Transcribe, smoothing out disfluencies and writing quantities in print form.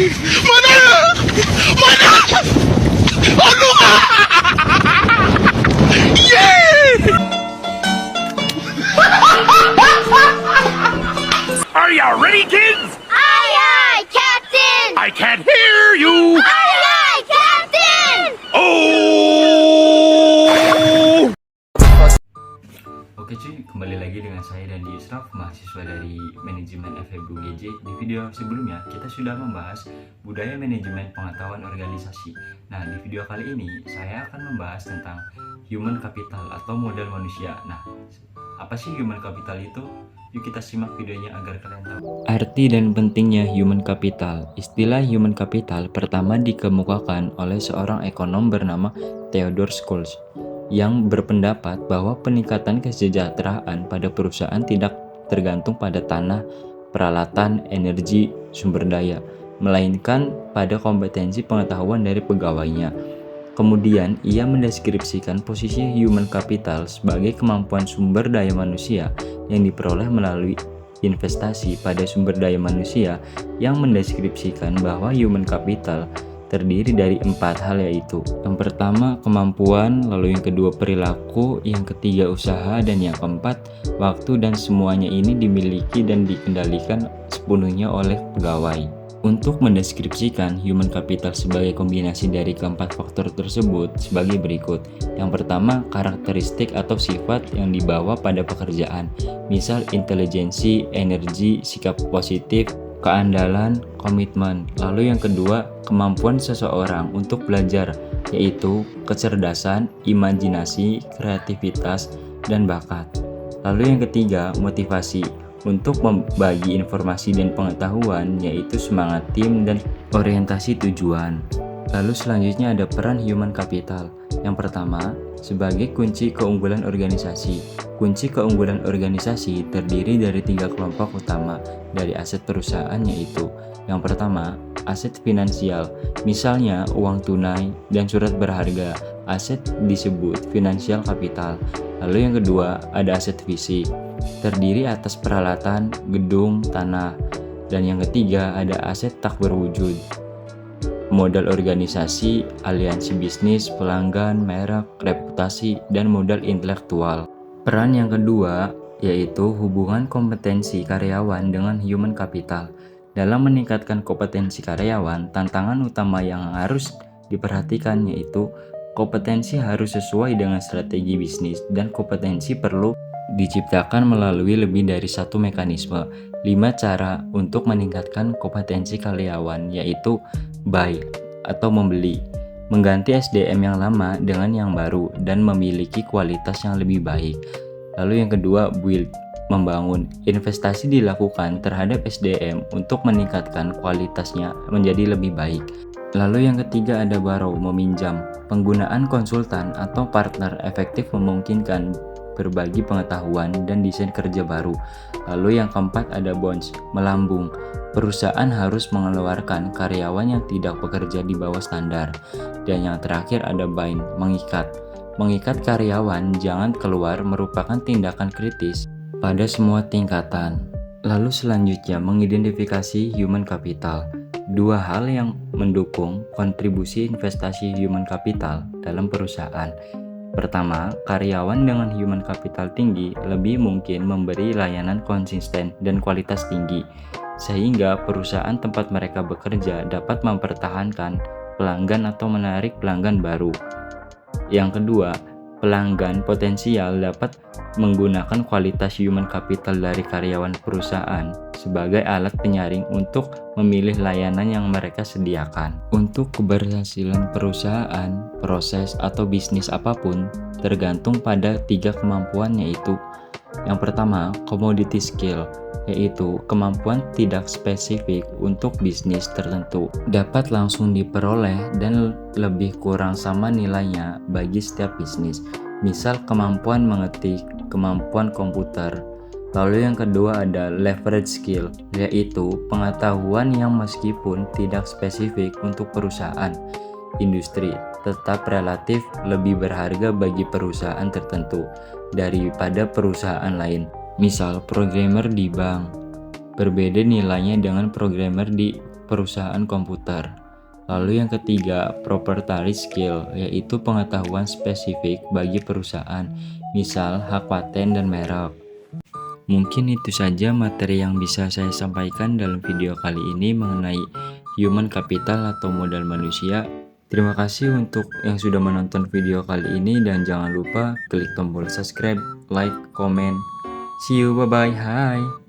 Mana? Mana? Aduh! Yeah! Are you ready, kids? Aye, aye, Captain! I can't hear you. Aye, aye, Captain! Oh! Oke cuy, kembali lagi dengan saya dan Israf, mahasiswa dari Manajemen FEB UGJ. Di video sebelumnya, kita sudah membahas budaya manajemen pengetahuan organisasi. Nah, di video kali ini, saya akan membahas tentang human capital atau modal manusia. Nah, apa sih human capital itu? Yuk kita simak videonya agar kalian tahu. Arti dan pentingnya human capital. Istilah human capital pertama dikemukakan oleh seorang ekonom bernama Theodore Schultz, yang berpendapat bahwa peningkatan kesejahteraan pada perusahaan tidak tergantung pada tanah, peralatan, energi, sumber daya, melainkan pada kompetensi pengetahuan dari pegawainya. Kemudian, ia mendeskripsikan posisi human capital sebagai kemampuan sumber daya manusia yang diperoleh melalui investasi pada sumber daya manusia, yang mendeskripsikan bahwa human capital terdiri dari 4 hal, yaitu yang pertama kemampuan, lalu yang kedua perilaku, yang ketiga usaha, dan yang keempat waktu, dan semuanya ini dimiliki dan dikendalikan sepenuhnya oleh pegawai. Untuk mendeskripsikan human capital sebagai kombinasi dari keempat faktor tersebut sebagai berikut. Yang pertama, karakteristik atau sifat yang dibawa pada pekerjaan, misal intelijensi, energi, sikap positif, keandalan, komitmen. Lalu yang kedua, kemampuan seseorang untuk belajar, yaitu kecerdasan, imajinasi, kreativitas, dan bakat. Lalu yang ketiga, motivasi, untuk membagi informasi dan pengetahuan, yaitu semangat tim dan orientasi tujuan. Lalu selanjutnya ada peran human capital. Yang pertama, sebagai kunci keunggulan organisasi. Kunci keunggulan organisasi terdiri dari 3 kelompok utama dari aset perusahaan, yaitu yang pertama, aset finansial, misalnya uang tunai dan surat berharga. Aset disebut financial capital. Lalu yang kedua, ada aset fisik, terdiri atas peralatan, gedung, tanah. Dan yang ketiga, ada aset tak berwujud, modal organisasi, aliansi bisnis, pelanggan, merek, reputasi, dan modal intelektual. Peran yang kedua yaitu hubungan kompetensi karyawan dengan human capital. Dalam meningkatkan kompetensi karyawan, tantangan utama yang harus diperhatikan yaitu kompetensi harus sesuai dengan strategi bisnis, dan kompetensi perlu diciptakan melalui lebih dari satu mekanisme. 5 cara untuk meningkatkan kompetensi karyawan yaitu buy atau membeli, mengganti SDM yang lama dengan yang baru dan memiliki kualitas yang lebih baik. Lalu yang kedua, build, membangun. Investasi dilakukan terhadap SDM untuk meningkatkan kualitasnya menjadi lebih baik. Lalu yang ketiga ada borrow, meminjam. Penggunaan konsultan atau partner efektif memungkinkan berbagi pengetahuan dan desain kerja baru. Lalu yang keempat ada bonds, melambung. Perusahaan harus mengeluarkan karyawan yang tidak bekerja di bawah standar. Dan yang terakhir ada bind, mengikat. Mengikat karyawan jangan keluar merupakan tindakan kritis pada semua tingkatan. Lalu selanjutnya mengidentifikasi human capital. 2 hal yang mendukung kontribusi investasi human capital dalam perusahaan. Pertama, karyawan dengan human capital tinggi lebih mungkin memberi layanan konsisten dan kualitas tinggi, sehingga perusahaan tempat mereka bekerja dapat mempertahankan pelanggan atau menarik pelanggan baru. Yang kedua, pelanggan potensial dapat menggunakan kualitas human capital dari karyawan perusahaan sebagai alat penyaring untuk memilih layanan yang mereka sediakan. Untuk keberhasilan perusahaan, proses atau bisnis apapun tergantung pada 3 kemampuan, yaitu yang pertama, commodity skill, yaitu kemampuan tidak spesifik untuk bisnis tertentu, dapat langsung diperoleh dan lebih kurang sama nilainya bagi setiap bisnis. Misal kemampuan mengetik, kemampuan komputer. Lalu yang kedua ada leverage skill, yaitu pengetahuan yang meskipun tidak spesifik untuk perusahaan, industri, tetap relatif lebih berharga bagi perusahaan tertentu daripada perusahaan lain. Misal programmer di bank, berbeda nilainya dengan programmer di perusahaan komputer. Lalu yang ketiga, proprietary skill, yaitu pengetahuan spesifik bagi perusahaan, misal hak paten dan merek. Mungkin itu saja materi yang bisa saya sampaikan dalam video kali ini mengenai human capital atau modal manusia. Terima kasih untuk yang sudah menonton video kali ini dan jangan lupa klik tombol subscribe, like, komen. See you, bye-bye, hi!